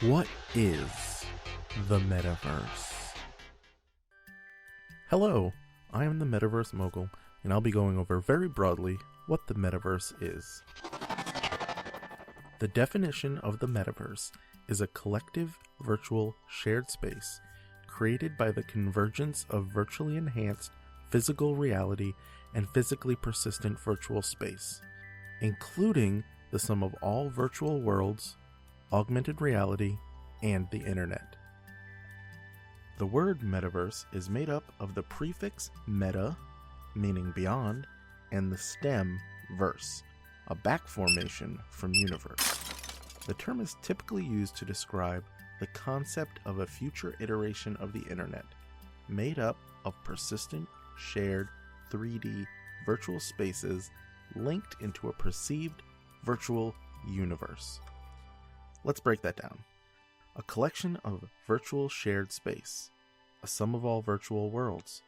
What is the Metaverse? Hello, I am the Metaverse Mogul, and I'll be going over very broadly what the Metaverse is. The definition of the Metaverse is a collective virtual shared space created by the convergence of virtually enhanced physical reality and physically persistent virtual space, including the sum of all virtual worlds, augmented reality, and the internet. The word metaverse is made up of the prefix meta, meaning beyond, and the stem verse, a back formation from universe. The term is typically used to describe the concept of a future iteration of the internet, made up of persistent, shared 3D virtual spaces linked into a perceived virtual universe. Let's break that down. A collection of virtual shared space, a sum of all virtual worlds,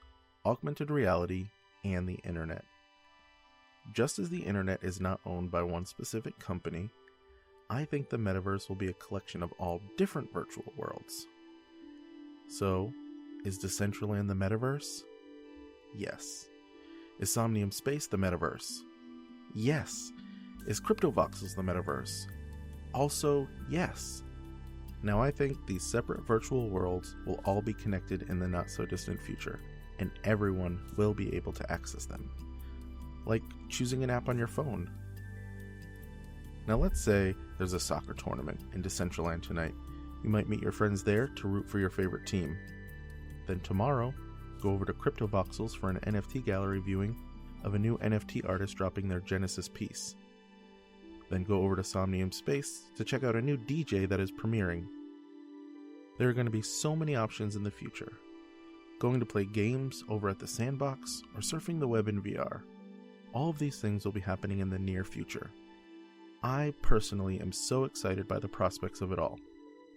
augmented reality, and the internet. Just as the internet is not owned by one specific company, I think the metaverse will be a collection of all different virtual worlds. So, is Decentraland the metaverse? Yes. Is Somnium Space the metaverse? Yes. Is CryptoVoxels the metaverse? Also, yes. Now I think these separate virtual worlds will all be connected in the not-so-distant future, and everyone will be able to access them. Like choosing an app on your phone. Now let's say there's a soccer tournament in Decentraland tonight. You might meet your friends there to root for your favorite team. Then tomorrow, go over to CryptoVoxels for an NFT gallery viewing of a new NFT artist dropping their Genesis piece. Then go over to Somnium Space to check out a new DJ that is premiering. There are going to be so many options in the future. Going to play games over at the Sandbox or surfing the web in VR. All of these things will be happening in the near future. I personally am so excited by the prospects of it all.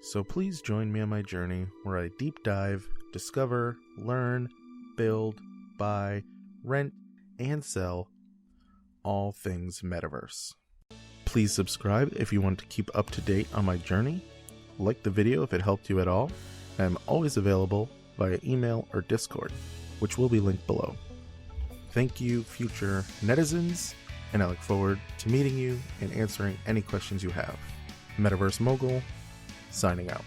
So please join me on my journey where I deep dive, discover, learn, build, buy, rent, and sell all things Metaverse. Please subscribe if you want to keep up to date on my journey. Like the video if it helped you at all. I am always available via email or Discord, which will be linked below. Thank you, future netizens, and I look forward to meeting you and answering any questions you have. Metaverse Mogul, signing out.